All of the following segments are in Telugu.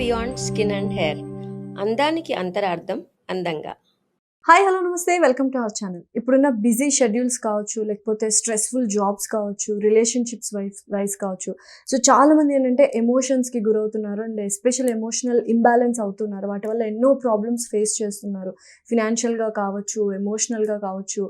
Beyond skin and hair. అందానికి అంతరార్థం అందంగా. హాయ్ హలో నమస్తే, వెల్కమ్ టు అవర్ ఛానల్. ఇప్పుడున్న బిజీ షెడ్యూల్స్ కావచ్చు, లేకపోతే స్ట్రెస్ఫుల్ జాబ్స్ కావచ్చు, రిలేషన్షిప్స్ వైజ్ కావచ్చు. సో చాలామంది ఏంటంటే ఎమోషన్స్కి గురవుతున్నారు అండ్ ఎస్పెషల్ ఎమోషనల్ ఇంబ్యాలెన్స్ అవుతున్నారు. వాటి వల్ల ఎన్నో ప్రాబ్లమ్స్ ఫేస్ చేస్తున్నారు. ఫినాన్షియల్గా కావచ్చు, ఎమోషనల్గా కావచ్చు.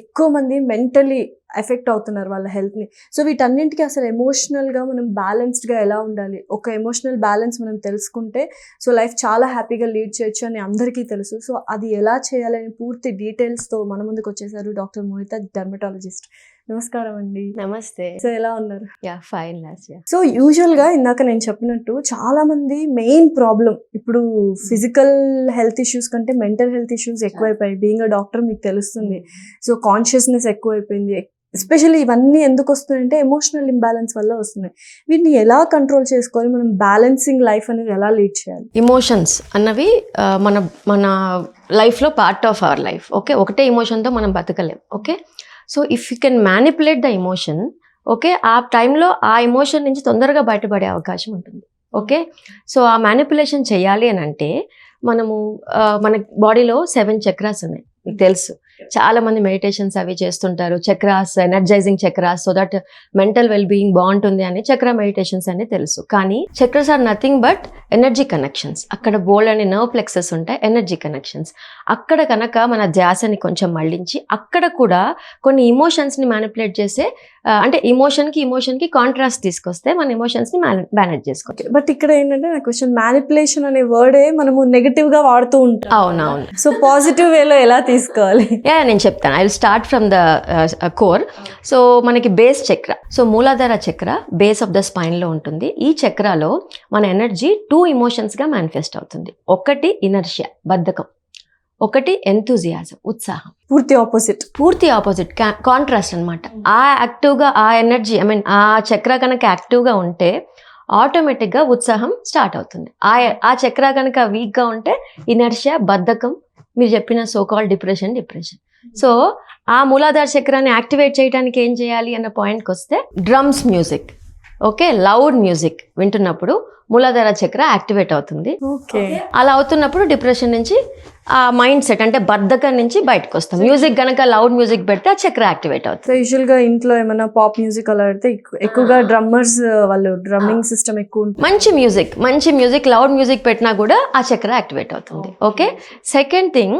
ఎక్కువ మంది మెంటలీ ఎఫెక్ట్ అవుతున్నారు వాళ్ళ హెల్త్ని. సో వీటన్నింటికి అసలు ఎమోషనల్గా మనం బ్యాలెన్స్డ్గా ఎలా ఉండాలి, ఒక ఎమోషనల్ బ్యాలెన్స్ మనం తెలుసుకుంటే సో లైఫ్ చాలా హ్యాపీగా లీడ్ చేయొచ్చు అని అందరికీ తెలుసు. సో అది ఎలా చేయాలని పూర్తి డీటెయిల్స్తో మన ముందుకు వచ్చేసారు డాక్టర్ మోనిత, డెర్మటాలజిస్ట్. నమస్కారం అండి. నమస్తే. సో ఎలా ఉన్నారు? ఫైన్. సో యూజువల్గా ఇందాక నేను చెప్పినట్టు చాలా మంది మెయిన్ ప్రాబ్లం ఇప్పుడు ఫిజికల్ హెల్త్ ఇష్యూస్ కంటే మెంటల్ హెల్త్ ఇష్యూస్ ఎక్కువైపోయాయి. బీయింగ్ అ డాక్టర్ మీకు తెలుస్తుంది. సో కాన్షియస్నెస్ ఎక్కువైపోయింది. ఎస్పెషల్లీ ఇవన్నీ ఎందుకు వస్తున్నాయంటే ఎమోషనల్ ఇంబ్యాలెన్స్ వల్ల వస్తున్నాయి. వీటిని ఎలా కంట్రోల్ చేసుకోవాలి, మనం బ్యాలెన్సింగ్ లైఫ్ అనేది ఎలా లీడ్ చేయాలి? ఎమోషన్స్ అన్నవి మన లైఫ్లో part of our life. Okay, ఒకటే ఎమోషన్తో మనం బతకలేం. Okay, so if you can manipulate the emotion, okay, ఆ టైంలో ఆ ఎమోషన్ నుంచి తొందరగా బయటపడే అవకాశం ఉంటుంది. ఓకే, సో ఆ మ్యానిపులేషన్ చేయాలి అని అంటే మనము మన బాడీలో 7 చక్రాస్ ఉన్నాయి, మీకు తెలుసు. చాలా మంది మెడిటేషన్స్ అవి చేస్తుంటారు, chakras, energizing chakras, so that mental well being బాగుంటుంది అని చక్ర మెడిటేషన్స్ అని తెలుసు. కానీ chakras are nothing but energy connections. అక్కడ బోల్డ్ అని నర్వ్ ప్లెక్సెస్ ఉంటాయి, ఎనర్జీ కనెక్షన్స్. అక్కడ కనుక మన ధ్యాసని కొంచెం మళ్ళించి అక్కడ కూడా కొన్ని ఇమోషన్స్ని మ్యానిపులేట్ చేసే, అంటే ఇమోషన్కి కాంట్రాస్ట్ తీసుకొస్తే మన ఎమోషన్స్ని మేనేజ్ చేసుకోవచ్చు. బట్ ఇక్కడ ఏంటంటే నా క్వశ్చన్, మ్యానిపులేషన్ అనే వర్డే మనము నెగటివ్గా వాడుతూ ఉంటాం. అవునవును. సో పాజిటివ్ వేలో ఎలా తీసుకోవాలి? నేను చెప్తాను. I will start from the core. So మనకి బేస్ చక్ర, సో మూలాధార చక్ర బేస్ ఆఫ్ ద స్పైన్లో ఉంటుంది. ఈ చక్రాలో మన ఎనర్జీ 2 ఎమోషన్స్గా మేనిఫెస్ట్ అవుతుంది. ఒకటి ఇనర్షియా, బద్ధకం. ఒకటి ఎంతూజియాజం, ఉత్సాహం. పూర్తి ఆపోజిట్ కాంట్రాస్ట్ అనమాట. ఆ యాక్టివ్గా ఆ ఎనర్జీ, ఆ చక్ర కనుక యాక్టివ్గా ఉంటే ఆటోమేటిక్గా ఉత్సాహం స్టార్ట్ అవుతుంది. ఆ చక్ర కనుక వీక్గా ఉంటే ఇనర్షియా, బద్ధకం, మీరు చెప్పిన సోకాల్ డిప్రెషన్. సో ఆ మూలాధార చక్రాన్ని యాక్టివేట్ చేయడానికి ఏం చేయాలి అన్న పాయింట్కి వస్తే, drums music, okay, loud music వింటున్నప్పుడు మూలాధార చక్ర యాక్టివేట్ అవుతుంది. అలా అవుతున్నప్పుడు డిప్రెషన్ నుంచి, ఆ మైండ్ సెట్ అంటే బద్ధకం నుంచి బయటకు వస్తాం. మ్యూజిక్ గనక లౌడ్ మ్యూజిక్ పెడితే ఆ చక్ర యాక్టివేట్ అవుతుంది. సో యూజువల్ గా ఇంట్లో ఏమైనా పాప్ మ్యూజిక్ అలా పెడితే ఎక్కువగా డ్రమ్మర్స్ వాళ్ళు డ్రమ్మింగ్ సిస్టమ్ ఎక్కువ ఉంటుంది. మంచి మ్యూజిక్ లౌడ్ మ్యూజిక్ పెట్టినా కూడా ఆ చక్ర యాక్టివేట్ అవుతుంది. ఓకే, సెకండ్ థింగ్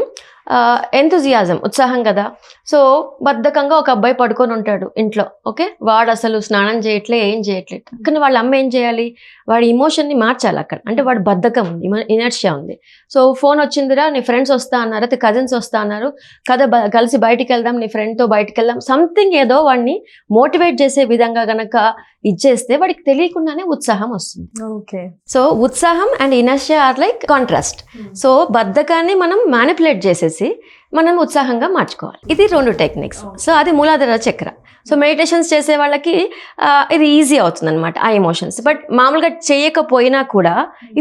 ఎంతూజియాజం, ఉత్సాహం కదా. సో బద్ధకంగా ఒక అబ్బాయి పడుకొని ఉంటాడు ఇంట్లో. ఓకే, వాడు అసలు స్నానం చేయట్లే, ఏం చేయట్లేదు. కానీ వాళ్ళ అమ్మ ఏం చేయాలి, వాడి ఇమోషన్ని మార్చాలి అక్కడ. అంటే వాడు బద్ధకం ఉంది, ఇనర్షియా ఉంది. సో ఫోన్ వచ్చిందిరా, నీ ఫ్రెండ్స్ వస్తా అన్నారు, అయితే కజిన్స్ వస్తా అన్నారు కదా, కలిసి బయటికి వెళ్దాం, నీ ఫ్రెండ్తో బయటికి వెళ్దాం, సంథింగ్ ఏదో వాడిని మోటివేట్ చేసే విధంగా గనక ఇచ్చేస్తే వాడికి తెలియకుండానే ఉత్సాహం వస్తుంది. ఓకే, సో ఉత్సాహం and inertia are like contrast. So బద్ధకాన్ని మనం మ్యానిపులేట్ చేసేసి మనం ఉత్సాహంగా మార్చుకోవాలి. ఇది 2 టెక్నిక్స్. సో అది మూలాధార చక్ర. సో మెడిటేషన్స్ చేసే వాళ్ళకి ఇది ఈజీ అవుతుంది అనమాట ఆ ఎమోషన్స్. బట్ మామూలుగా చేయకపోయినా కూడా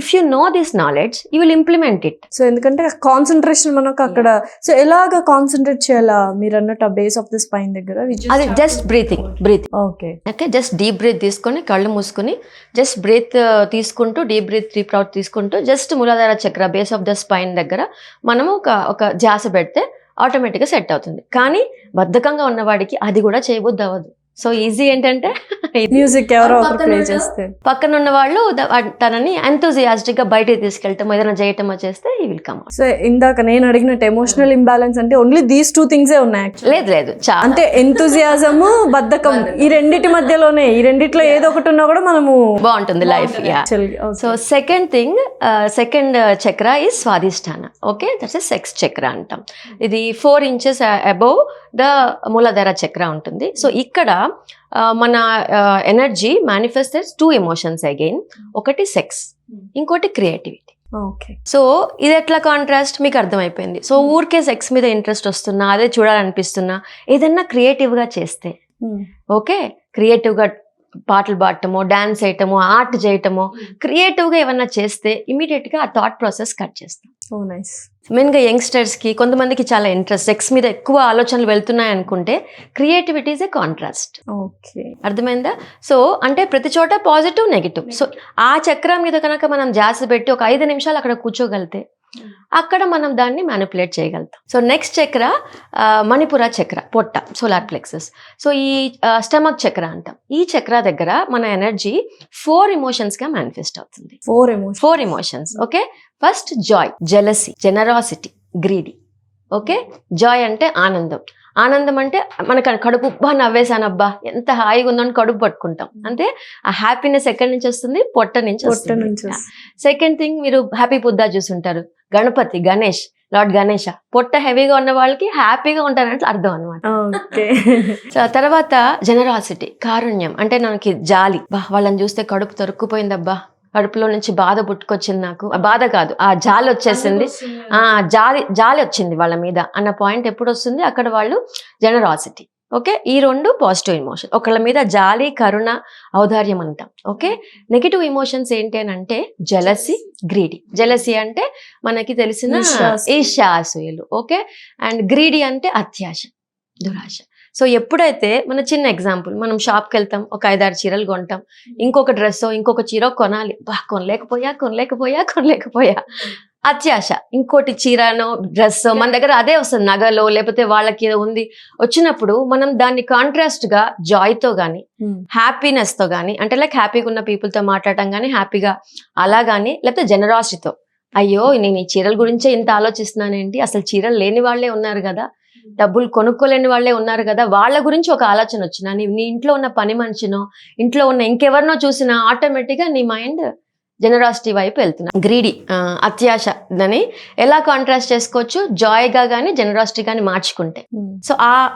if you know this knowledge you will implement it. So ఎందుకంటే కాన్సన్ట్రేషన్ మనకు అక్కడ. సో ఎలాగ కాన్సన్ట్రేట్ చేయాలా మీరు అన్నట్టు బేస్ ఆఫ్ ద స్పైన్ దగ్గర? అది just breathing. Okay, just deep breath తీసుకొని కళ్ళు మూసుకొని జస్ట్ బ్రీత్ తీసుకుంటూ, డీప్ అవుట్ తీసుకుంటూ just Muladhara chakra base of the spine దగ్గర మనము ఒక ధ్యాస పెడితే ఆటోమేటిక్గా సెట్ అవుతుంది. కానీ బద్ధకంగా ఉన్నవాడికి అది కూడా చేయబుద్ధి అవ్వదు. సో ఈజీ ఏంటంటే మ్యూజిక్ ఎవరో ఒకరు ప్లే చేస్తే పక్కన ఉన్న వాళ్ళు తనని ఎంతూజియాస్టిక్ గా బయటకి తీసుకెళ్తాం, ఏదైనా చేయటమో చేస్తే ఈ విల్ కమ్. సో ఇందాక నేను అడిగినట్టు ఎమోషనల్ ఇంబ్యాలెన్స్ అంటే ఓన్లీ దీస్ 2 థింగ్సే ఉన్నాయి? లేదు, అంటే ఎంతూజియాజము, బద్ధకం, ఈ రెండిటి మధ్యలోనే, ఈ రెండిట్లో ఏదో ఒకటి ఉన్నా కూడా మనము బాగుంటుంది life. So second thing, second chakra is Swadhisthana. Okay, that's a sex chakra అంటాం. ఇది 4 inches అబౌవ్ ద మూలాధార చక్ర ఉంటుంది. సో ఇక్కడ మన ఎనర్జీ మేనిఫెస్టెడ్స్ 2 ఎమోషన్స్ అగైన్. ఒకటి సెక్స్, ఇంకోటి క్రియేటివిటీ. సో ఇది ఎట్లా కాంట్రాస్ట్ మీకు అర్థమైపోయింది. సో ఊరికే సెక్స్ మీద ఇంట్రెస్ట్ వస్తున్నా, అదే చూడాలనిపిస్తున్నా, ఏదన్నా క్రియేటివ్గా చేస్తే, ఓకే, క్రియేటివ్గా పాటలు పాడటమో, డాన్స్ చేయటమో, ఆర్ట్ చేయటమో, క్రియేటివ్గా ఏమన్నా చేస్తే ఇమీడియట్గా ఆ థాట్ ప్రాసెస్ కట్ చేస్తాం. ఓ నైస్. మెయిన్గా యంగ్స్టర్స్కి కొంతమందికి చాలా ఇంట్రెస్ట్, సెక్స్ మీద ఎక్కువ ఆలోచనలు వెళ్తున్నాయి అనుకుంటే creativity is a contrast. Okay. అర్థమైందా? సో అంటే ప్రతి చోట పాజిటివ్ నెగిటివ్. సో ఆ చక్రం మీద కనుక మనం ధ్యాస పెట్టి ఒక 5 నిమిషాలు అక్కడ కూర్చోగలితే అక్కడ మనం దాన్ని మ్యానిపులేట్ చేయగలుగుతాం. సో నెక్స్ట్ చక్ర మణిపుర చక్ర, పొట్ట, సోలార్ ప్లెక్సస్. సో ఈ స్టమక్ చక్ర అంటాం. ఈ చక్ర దగ్గర మన ఎనర్జీ 4 ఎమోషన్స్గా మేనిఫెస్ట్ అవుతుంది. 4 emotions. Okay, first Joy, jealousy, generosity, greedy. Okay, Joy అంటే ఆనందం. ఆనందం అంటే మనకు కడుపు బా నవ్వేసానబ్బా ఎంత హాయిగా ఉందని కడుపు పట్టుకుంటాం. అంటే ఆ హ్యాపీనెస్ ఎక్కడి నుంచి వస్తుంది? పొట్ట నుంచి వస్తుంది. సెకండ్ థింగ్, మీరు హ్యాపీ బుద్ధా చూసుంటారు, గణపతి, గణేష్, లార్డ్ గణేష. పొట్ట హెవీగా ఉన్న వాళ్ళకి హ్యాపీగా ఉంటారంటే అర్థం అనమాట. సో తర్వాత జనరాసిటీ, కారుణ్యం, అంటే మనకి జాలి, వాళ్ళని చూస్తే కడుపు తరుక్కుపోయిందబ్బా, కడుపులో నుంచి బాధ పుట్టుకొచ్చింది, నాకు ఆ బాధ కాదు ఆ జాలి వచ్చేసింది, జాలి వచ్చింది వాళ్ళ మీద అన్న పాయింట్ ఎప్పుడు వస్తుంది? అక్కడ వాళ్ళు జనరాసిటీ. ఓకే, ఈ 2 పాజిటివ్ ఎమోషన్. ఒకళ్ళ మీద జాలి, కరుణ, ఔదార్యం అంటాం. ఓకే, నెగిటివ్ ఎమోషన్స్ ఏంటి అని అంటే జెలసీ, గ్రీడీ. జెలసీ అంటే మనకి తెలిసిన ఈర్ష్యాసూయలు. ఓకే, అండ్ గ్రీడీ అంటే అత్యాశ, దురాశ. సో ఎప్పుడైతే మన చిన్న ఎగ్జాంపుల్, మనం షాప్కి వెళ్తాం, ఒక 5-6 చీరలు కొంటాం, ఇంకొక డ్రెస్సో ఇంకొక చీర కొనాలి, కొనలేకపోయా, అత్యాశ. ఇంకోటి చీరనో డ్రెస్సో మన దగ్గర అదే వస్తుంది, నగలో లేకపోతే వాళ్ళకి ఉంది వచ్చినప్పుడు మనం దాన్ని కాంట్రాస్ట్ గా జాయ్తో కానీ హ్యాపీనెస్ తో కానీ, అంటే లైక్ హ్యాపీగా ఉన్న పీపుల్తో మాట్లాడటం కానీ, హ్యాపీగా అలా కానీ, లేకపోతే జనరాసిటీతో, అయ్యో నేను ఈ చీరల గురించే ఇంత ఆలోచిస్తున్నానేంటి, అసలు చీరలు లేని వాళ్ళే ఉన్నారు కదా, డబ్బులు కొనుక్కోలేని వాళ్ళే ఉన్నారు కదా, వాళ్ళ గురించి ఒక ఆలోచన వచ్చినా, నీ ఇంట్లో ఉన్న పని మనిషినో ఇంట్లో ఉన్న ఇంకెవరినో చూసినా ఆటోమేటిక్గా నీ మైండ్ జనరాసిటీ వైపు వెళ్తున్నా. గ్రీడీ, అత్యాశ, దాన్ని ఎలా కాంట్రాస్ట్ చేసుకోవచ్చు? జాయ్గా కానీ జనరాసిటీ కానీ మార్చుకుంటే. సో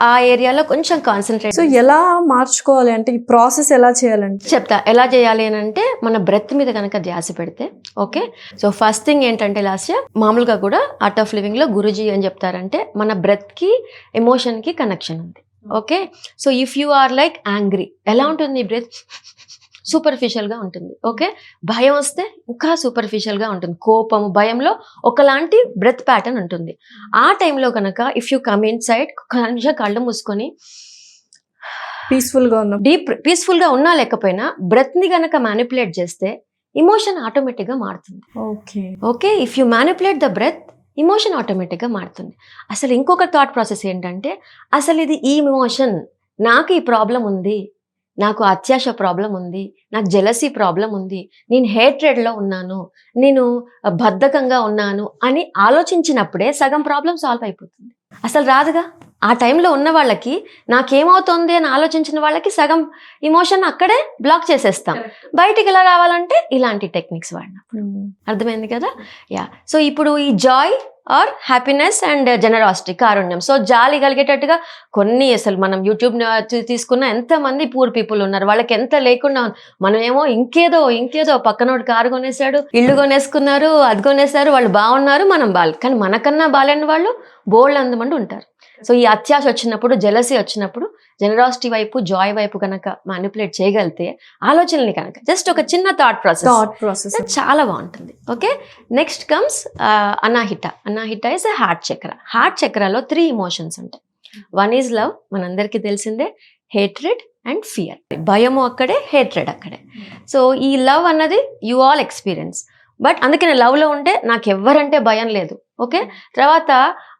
ఆ ఏరియాలో కొంచెం కాన్సన్ట్రేట్. సో ఎలా మార్చుకోవాలి అంటే ఈ ప్రాసెస్ ఎలా చేయాలంటే చెప్తా. ఎలా చేయాలి అని అంటే మన బ్రెత్ మీద కనుక ధ్యాస పెడితే. ఓకే, సో ఫస్ట్ థింగ్ ఏంటంటే లాస్య మామూలుగా కూడా ఆర్ట్ ఆఫ్ లివింగ్ లో గురుజీ ఏం చెప్తారంటే మన బ్రెత్ కి ఎమోషన్ కి కనెక్షన్ ఉంది. Okay, so if you are like angry, ఎలా ఉంటుంది బ్రెత్? సూపర్ఫిషియల్గా ఉంటుంది. ఓకే, భయం వస్తే ఇంకా సూపర్ఫిషియల్గా ఉంటుంది. కోపము, భయంలో ఒకలాంటి బ్రెత్ ప్యాటర్న్ ఉంటుంది. ఆ టైంలో కనుక if you come in side, కళ్ళు మూసుకొని పీస్ఫుల్గా ఉన్నా లేకపోయినా బ్రెత్ని కనుక మ్యానిపులేట్ చేస్తే ఎమోషన్ ఆటోమేటిక్గా మారుతుంది. Okay, if you manipulate the breath, emotion ఆటోమేటిక్గా మారుతుంది. అసలు ఇంకొక థాట్ ప్రాసెస్ ఏంటంటే, అసలు ఇది ఈ ఎమోషన్, నాకు ఈ ప్రాబ్లం ఉంది, నాకు అత్యాశ ప్రాబ్లం ఉంది, నాకు జెలసీ ప్రాబ్లం ఉంది, నేను హేట్రెడ్లో ఉన్నాను, నేను బద్ధకంగా ఉన్నాను అని ఆలోచించినప్పుడే సగం ప్రాబ్లం సాల్వ్ అయిపోతుంది. అసలు రాదుగా. ఆ టైంలో ఉన్న వాళ్ళకి నాకేమవుతుంది అని ఆలోచించిన వాళ్ళకి సగం ఎమోషన్ అక్కడే బ్లాక్ చేసేస్తాం. బయటికి ఎలా రావాలంటే ఇలాంటి టెక్నిక్స్ వాడినప్పుడు. అర్థమైంది కదా? యా. సో ఇప్పుడు ఈ joy or happiness and generosity, కారుణ్యం. సో జాలి కలిగేటట్టుగా కొన్ని, అసలు మనం యూట్యూబ్ తీసుకున్న ఎంతమంది పూర్ పీపుల్ ఉన్నారు, వాళ్ళకి ఎంత లేకుండా, మనమేమో ఇంకేదో పక్కనోడు కారు కొనేసాడు, ఇల్లు కొనేసుకున్నారు, అది కొనేసారు, వాళ్ళు బాగున్నారు, మనం కానీ మనకన్నా బాలేని వాళ్ళు బోల్డ్ అంతమంది ఉంటారు. సో ఈ అత్యాశ వచ్చినప్పుడు, జెలసీ వచ్చినప్పుడు జనరాసిటీ వైపు, జాయ్ వైపు కనుక మ్యానిపులేట్ చేయగలిగితే, ఆలోచనల్ని కనుక జస్ట్ ఒక చిన్న థాట్ ప్రాసెస్ చాలా బాగుంటుంది. Okay, next comes Anahata is a heart chakra. Heart చక్రలో 3 ఎమోషన్స్ ఉంటాయి. 1 ఈజ్ లవ్, మనందరికీ తెలిసిందే, హేట్రెడ్ అండ్ ఫియర్. భయము అక్కడే, హేట్రెడ్ అక్కడే. సో ఈ లవ్ అన్నది యు ఆల్ ఎక్స్పీరియన్స్, బట్ అందుకనే లవ్లో ఉంటే నాకు ఎవరంటే భయం లేదు. ఓకే, తర్వాత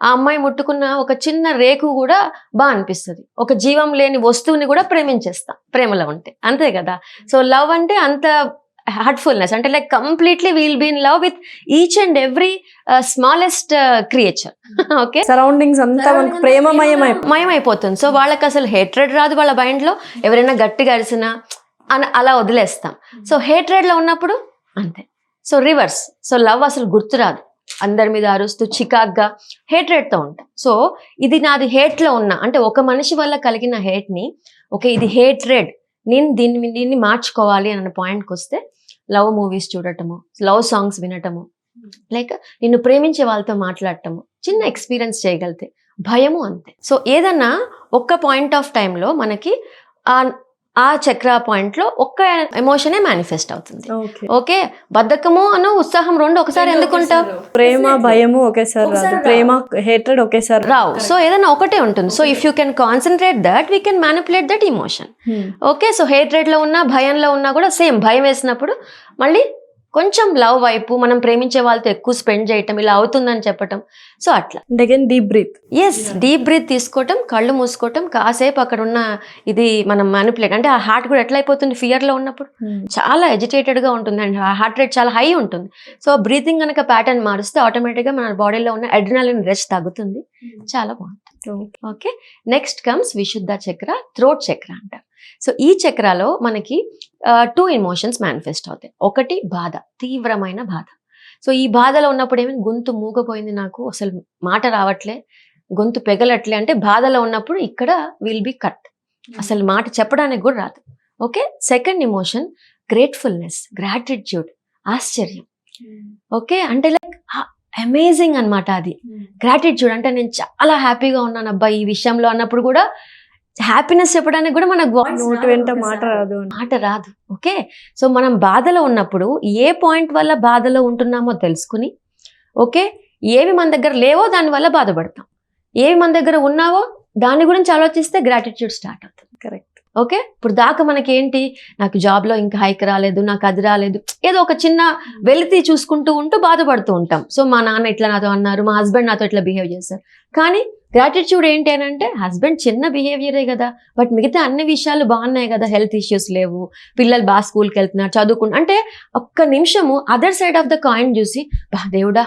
ఆ అమ్మాయి ముట్టుకున్న ఒక చిన్న రేకు కూడా బాగా అనిపిస్తుంది, ఒక జీవం లేని వస్తువుని కూడా ప్రేమించేస్తాం ప్రేమలో ఉంటే, అంతే కదా. సో లవ్ అంటే అంత హార్ట్ఫుల్నెస్, అంటే like completely will be in love with each and every smallest creature. Okay, surroundings అంతా మనకు మయమైపోతుంది. సో వాళ్ళకి అసలు హేట్రెడ్ రాదు వాళ్ళ మైండ్లో, ఎవరైనా గట్టిగా అరిసినా అలా వదిలేస్తాం. సో హేట్రెడ్లో ఉన్నప్పుడు అంతే. సో రివర్స్, సో లవ్ అసలు గుర్తురాదు, అందరి మీద అరుస్తూ చికాగ్గా హేట్రెడ్తో ఉంటాం. సో ఇది నాది హేట్లో ఉన్నా అంటే ఒక మనిషి వల్ల కలిగిన హేట్ని, ఓకే ఇది హేట్రెడ్, నేను దీన్ని మార్చుకోవాలి అన్న పాయింట్కి వస్తే లవ్ మూవీస్ చూడటము, లవ్ సాంగ్స్ వినటము, లైక్ నిన్ను ప్రేమించే వాళ్ళతో మాట్లాడటము, చిన్న ఎక్స్పీరియన్స్ చేయగలిగితే. భయము అంతే. సో ఏదన్నా ఒక్క పాయింట్ ఆఫ్ టైంలో మనకి ఆ చక్ర పాయింట్ లో ఒక్క ఎమోషనే మేనిఫెస్ట్ అవుతుంది. ఓకే. ఓకే, బద్ధకము అను ఉత్సాహం రెండు ఒకసారి ఎందుకు ఉంటావు? ప్రేమ భయము ఒకేసారి రాదు, ప్రేమ హేట్రెడ్ ఒకేసారి రావు. సో ఏదైనా ఒకటే ఉంటుంది. So if you can concentrate that we can manipulate that emotion. Okay, so hatred లో ఉన్నా భయంలో ఉన్నా కూడా సేమ్, భయం వేసినప్పుడు మళ్ళీ కొంచెం లవ్ వైపు, మనం ప్రేమించే వాళ్ళతో ఎక్కువ స్పెండ్ చేయటం, ఇలా అవుతుందని చెప్పటం. సో అట్లా again deep breath. Yes, deep breath తీసుకోవటం, కళ్ళు మూసుకోవటం, కాసేపు అక్కడ ఉన్న ఇది మనం మ్యానిపులేట్, అంటే ఆ హార్ట్ కూడా ఎట్లా అయిపోతుంది ఫియర్లో ఉన్నప్పుడు, చాలా ఎజిటేటెడ్గా ఉంటుంది అండ్ హార్ట్ రేట్ చాలా హై ఉంటుంది. సో బ్రీతింగ్ కనుక ప్యాటర్న్ మారుస్తే ఆటోమేటిక్గా మన బాడీలో ఉన్న అడ్రినలిన్ రష్ తగ్గుతుంది, చాలా బాగుంటుంది. ఓకే, నెక్స్ట్ కమ్స్ విశుద్ధ చక్ర, థ్రోట్ చక్ర అంటారు. సో ఈ చక్రాలో మనకి 2 ఎమోషన్స్ మేనిఫెస్ట్ అవుతాయి. ఒకటి బాధ, తీవ్రమైన బాధ. సో ఈ బాధలో ఉన్నప్పుడు ఏమైనా గొంతు మూగపోయింది, నాకు అసలు మాట రావట్లే, గొంతు పెగలట్లే అంటే బాధలో ఉన్నప్పుడు ఇక్కడ విల్ బి కట్, అసలు మాట చెప్పడానికి కూడా రాదు. Okay, second emotion gratefulness, gratitude, ఆశ్చర్యం. ఓకే, అంటే లైక్ అమేజింగ్ అనమాట. అది గ్రాటిట్యూడ్ అంటే నేను చాలా హ్యాపీగా ఉన్నాను అబ్బా ఈ విషయంలో అన్నప్పుడు కూడా హ్యాపీనెస్ చెప్పడానికి కూడా మనకు నోటి వెంట మాట రాదు. ఓకే, సో మనం బాధలో ఉన్నప్పుడు ఏ పాయింట్ వల్ల బాధలో ఉంటున్నామో తెలుసుకుని, ఓకే, ఏవి మన దగ్గర లేవో దాని వల్ల బాధపడతాం, ఏవి మన దగ్గర ఉన్నావో దాని గురించి ఆలోచిస్తే గ్రాటిట్యూడ్ స్టార్ట్ అవుతుంది. కరెక్ట్. ఓకే, ఇప్పుడు దాకా మనకి ఏంటి, నాకు జాబ్లో ఇంకా హైక్ రాలేదు, నాకు అది రాలేదు, ఏదో ఒక చిన్న వెలితి చూసుకుంటూ ఉంటూ బాధపడుతూ ఉంటాం. సో మా నాన్న ఇట్లా నాతో అన్నారు, మా హస్బెండ్ నాతో ఇట్లా బిహేవ్ చేశారు. కానీ గ్రాటిట్యూడ్ ఏంటి అని అంటే, హస్బెండ్ చిన్న బిహేవియరే కదా, బట్ మిగతా అన్ని విషయాలు బాగున్నాయి కదా, హెల్త్ ఇష్యూస్ లేవు, పిల్లలు బాగా స్కూల్కి వెళ్తున్నారు, చదువుకుంటున్నారు, అంటే ఒక్క నిమిషము other side of the coin చూసి, బా దేవుడా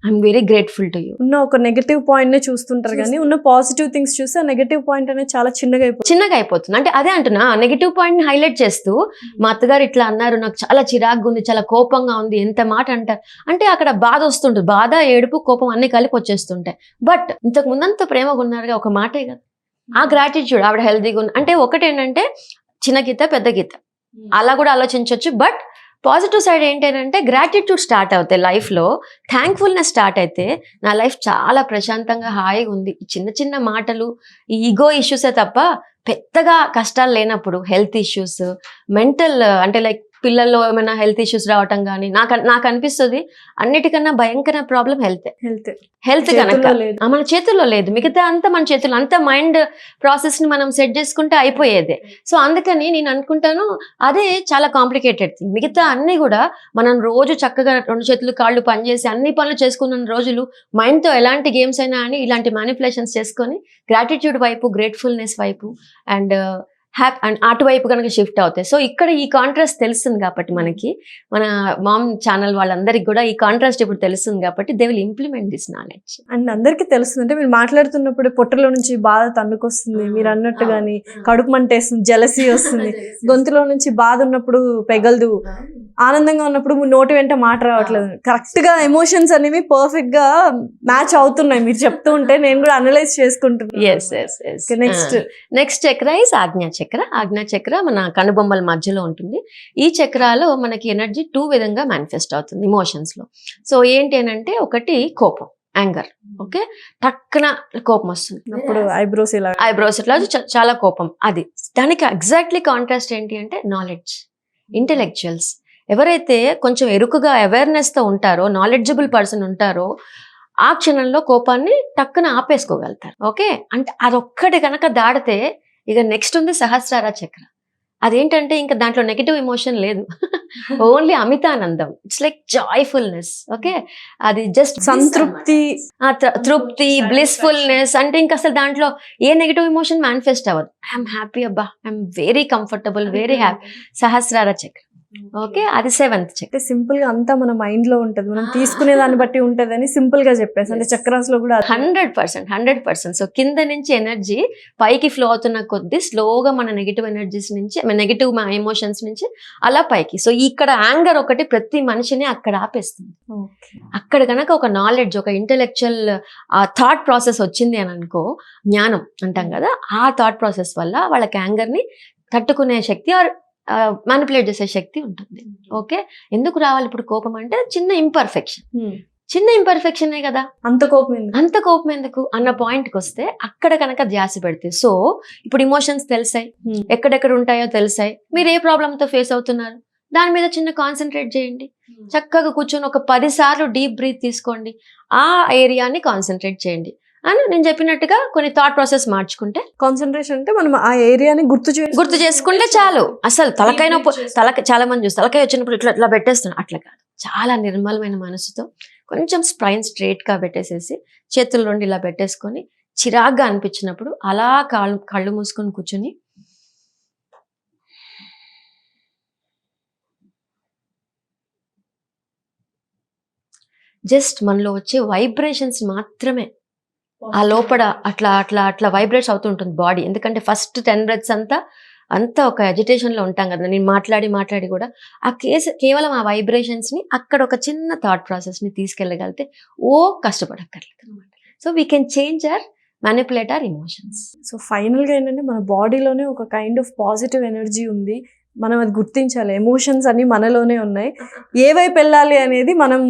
I'm very grateful to you. ఉన్న ఒక నెగటివ్ పాయింట్ నే చూస్తుంటారు కానీ ఉన్న పాజిటివ్ థింగ్స్ చూస్తే ఆ నెగటివ్ పాయింట్ అనేది చాలా చిన్నగా అయిపోతుంది. అంటే అదే అంటున్నా, నెగటివ్ పాయింట్ ని హైలైట్ చేస్తూ, మా అత్తగారు ఇట్లా అన్నారు, నాకు చాలా చిరాగ్గా ఉంది, చాలా కోపంగా ఉంది, ఎంత మాట అంటారు అంటే అక్కడ బాధ వస్తుంటుంది, బాధ, ఏడుపు, కోపం అన్ని కలిపి వచ్చేస్తుంటాయి. బట్ ఇంతకు ముందంత ప్రేమగా ఉన్నారుగా, ఒక మాటే కదా ఆ గ్రాటిట్యూడ్. ఆవిడ హెల్తీగా ఉంది అంటే ఒకటి ఏంటంటే చిన్న గీత పెద్ద గీత అలా కూడా ఆలోచించవచ్చు. బట్ పాజిటివ్ సైడ్ ఏంటంటే గ్రాటిట్యూడ్ స్టార్ట్ అవుతాయి లైఫ్లో, థ్యాంక్ఫుల్నెస్ స్టార్ట్ అయితే నా లైఫ్ చాలా ప్రశాంతంగా హాయిగా ఉంది. చిన్న చిన్న మాటలు, ఈగో ఇష్యూసే తప్ప పెద్దగా కష్టాలు లేనప్పుడు, హెల్త్ ఇష్యూస్, మెంటల్ అంటే లైక్ పిల్లల్లో ఏమైనా హెల్త్ ఇష్యూస్ రావటం కానీ, నాకు అనిపిస్తుంది అన్నిటికన్నా భయంకర ప్రాబ్లం హెల్త్ కనుక మన చేతుల్లో లేదు, మిగతా అంతా మన చేతుల్లో, అంత మైండ్ ప్రాసెస్ ని మనం సెట్ చేసుకుంటే అయిపోయేదే. సో అందుకని నేను అనుకుంటాను అదే చాలా కాంప్లికేటెడ్ థింగ్. మిగతా అన్ని కూడా మనం రోజు చక్కగా 2 చేతులు కాళ్ళు పనిచేసి అన్ని పనులు చేసుకున్న రోజులు మైండ్ తో ఎలాంటి గేమ్స్ అయినా అని ఇలాంటి మ్యానిపులేషన్స్ చేసుకొని గ్రాటిట్యూడ్ వైపు, గ్రేట్ఫుల్నెస్ వైపు అండ్ అండ్ అటువైపు కనుక షిఫ్ట్ అవుతాయి. సో ఇక్కడ ఈ కాంట్రాస్ట్ తెలుస్తుంది కాబట్టి మనకి, మన మామ్ ఛానల్ వాళ్ళందరికీ కూడా ఈ కాంట్రాస్ట్ ఇప్పుడు తెలుస్తుంది కాబట్టి they will implement this knowledge. And అందరికీ తెలుస్తుంది, అంటే మీరు మాట్లాడుతున్నప్పుడు పొట్టలో నుంచి బాధ తన్నుకొస్తుంది, మీరు అన్నట్టు కానీ కడుపు మంటేస్తుంది, జలసీ వస్తుంది, గొంతులో నుంచి బాధ ఉన్నప్పుడు పెగలదు, ఆనందంగా ఉన్నప్పుడు నోటి వెంట మాట రావట్లేదు. కరెక్ట్ గా ఎమోషన్స్ అనేవి పర్ఫెక్ట్ గా మ్యాచ్ అవుతున్నాయి మీరు చెప్తూ ఉంటే, నేను కూడా అనలైజ్ చేసుకుంటున్నాను. నెక్స్ట్ చక్ర ఇస్ ఆజ్ఞా చక్ర. ఆజ్ఞా చక్ర మన కనుబొమ్మల మధ్యలో ఉంటుంది. ఈ చక్రాలో మనకి ఎనర్జీ 2 విధంగా మేనిఫెస్ట్ అవుతుంది ఇమోషన్స్ లో. సో ఏంటి అని అంటే, ఒకటి కోపం, యాంగర్. ఓకే, టక్కున కోపం వస్తుంది, అప్పుడు ఐబ్రోస్ ఇట్లా చాలా కోపం. అది దానికి ఎగ్జాక్ట్లీ కాంట్రాస్ట్ ఏంటి అంటే నాలెడ్జ్, ఇంటెలెక్చువల్స్. ఎవరైతే కొంచెం ఎరుకుగా అవేర్నెస్ తో ఉంటారో, నాలెడ్జబుల్ పర్సన్ ఉంటారో, ఆ క్షణంలో కోపాన్ని టక్కున ఆపేసుకోగలుగుతారు. ఓకే, అంటే అదొక్కటి కనుక దాడితే ఇక నెక్స్ట్ ఉంది సహస్రార చక్ర. అదేంటంటే ఇంకా దాంట్లో నెగిటివ్ ఎమోషన్ లేదు, ఓన్లీ అమితానందం. It's like joyfulness. ఓకే, అది జస్ట్ సంతృప్తి, తృప్తి, బ్లిస్ఫుల్నెస్. అంటే ఇంకా అసలు దాంట్లో ఏ నెగిటివ్ ఎమోషన్ మేనిఫెస్ట్ అవ్వదు. ఐఎమ్ హ్యాపీ అబ్బా, I'm very comfortable, very happy. Sahasrara chakra. Okay, అది 7th చక్ర. సింపుల్ గా అంతా మన మైండ్ లో ఉంటది, మనం తీసుకునే దాన్ని బట్టి ఉంటది అని సింపుల్ గా చెప్పేసి, అంటే చక్రాస్ లో కూడా 100%. సో కింద నుంచి ఎనర్జీ పైకి ఫ్లో అవుతున్న కొద్దీ స్లోగా మన నెగిటివ్ ఎనర్జీస్ నుంచి, నెగిటివ్ ఎమోషన్స్ నుంచి అలా పైకి. సో ఇక్కడ యాంగర్ ఒకటి ప్రతి మనిషిని అక్కడ ఆపేస్తుంది. అక్కడ కనుక ఒక నాలెడ్జ్, ఒక ఇంటెలెక్చువల్ థాట్ ప్రాసెస్ వచ్చింది అని అనుకో, జ్ఞానం అంటాం కదా, ఆ థాట్ ప్రాసెస్ వల్ల వాళ్ళకి యాంగర్ ని తట్టుకునే శక్తి ఆర్ మ్యానిపులేట్ చేసే శక్తి ఉంటుంది. ఓకే, ఎందుకు రావాలి ఇప్పుడు కోపం అంటే చిన్న ఇంపర్ఫెక్షన్, చిన్న ఇంపర్ఫెక్షనే కదా, అంత కోపం ఎందుకు? అంత కోపం ఎందుకు అన్న పాయింట్కి వస్తే అక్కడ కనుక ధ్యాస పెడితే, సో ఇప్పుడు ఇమోషన్స్ తెలిసాయి, ఎక్కడెక్కడ ఉంటాయో తెలిసాయి, మీరు ఏ ప్రాబ్లంతో ఫేస్ అవుతున్నారు దాని మీద చిన్న కాన్సన్ట్రేట్ చేయండి. చక్కగా కూర్చొని ఒక 10 సార్లు డీప్ బ్రీత్ తీసుకోండి, ఆ ఏరియాని కాన్సన్ట్రేట్ చేయండి అని నేను చెప్పినట్టుగా కొన్ని థాట్ ప్రాసెస్ మార్చుకుంటే, కాన్సన్ట్రేషన్ అంటే మనం ఆ ఏరియాని గుర్తు చేసుకుంటే చాలు. అసలు తలకాయ నొప్పి, చాలా మంది చూస్తారు తలకాయ వచ్చినప్పుడు ఇట్లా ఇట్లా పెట్టేస్తున్నారు, అట్లా కాదు. చాలా నిర్మలమైన మనసుతో కొంచెం స్ప్రైన్ స్ట్రైట్ గా పెట్టేసేసి చేతులు రెండు ఇలా పెట్టేసుకొని చిరాగ్గా అనిపించినప్పుడు అలా కళ్ళు మూసుకొని కూర్చొని జస్ట్ మనలో వచ్చే వైబ్రేషన్స్ మాత్రమే ఆ లోపల అట్లా అట్లా అట్లా వైబ్రేట్స్ అవుతూ ఉంటుంది బాడీ. ఎందుకంటే ఫస్ట్ 10 బ్రెత్స్ అంతా ఒక అజిటేషన్ లో ఉంటాం కదా, నేను మాట్లాడి కూడా ఆ కేవలం ఆ వైబ్రేషన్స్ ని అక్కడ ఒక చిన్న థాట్ ప్రాసెస్ ని తీసుకెళ్ళగలిగితే కష్టపడక్కర్లేదు అనమాట. So we can change our manipulate hour emotions. So final గా ఏంటంటే మన బాడీలోనే ఒక కైండ్ ఆఫ్ పాజిటివ్ ఎనర్జీ ఉంది, మనం అది గుర్తించాలి. ఎమోషన్స్ అన్ని మనలోనే ఉన్నాయి, ఏ వైపు వెళ్ళాలి అనేది మనం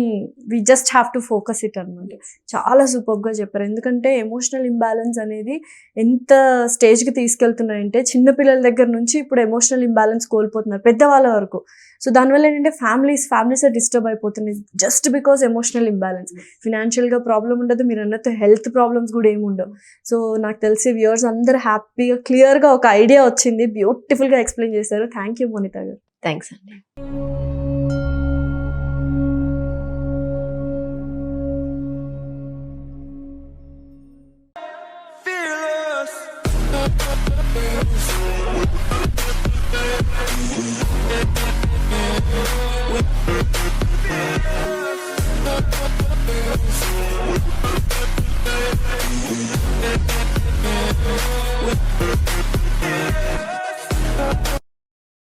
we just have to focus it అనమాట. చాలా సూపర్గా చెప్పారు. ఎందుకంటే ఎమోషనల్ ఇంబ్యాలెన్స్ అనేది ఎంత స్టేజ్కి తీసుకెళ్తున్నాయంటే చిన్నపిల్లల దగ్గర నుంచి ఇప్పుడు ఎమోషనల్ ఇంబ్యాలెన్స్ కోల్పోతున్నారు పెద్దవాళ్ళ వరకు. సో దానివల్ల ఏంటంటే ఫ్యామిలీస్ డిస్టర్బ్ అయిపోతున్నాయి జస్ట్ బికాస్ ఎమోషనల్ ఇంబ్యాలెన్స్. ఫినాన్షియల్గా ప్రాబ్లం ఉండదు, మీరు అన్నట్టు హెల్త్ ప్రాబ్లమ్స్ కూడా ఏమి ఉండవు. సో నాకు తెలిసి వ్యూవర్స్ అందరూ హ్యాపీగా క్లియర్గా ఒక ఐడియా వచ్చింది, బ్యూటిఫుల్గా ఎక్స్ప్లెయిన్ చేశారు. థ్యాంక్ యూ మోనితా గారు. థ్యాంక్స్ అండి.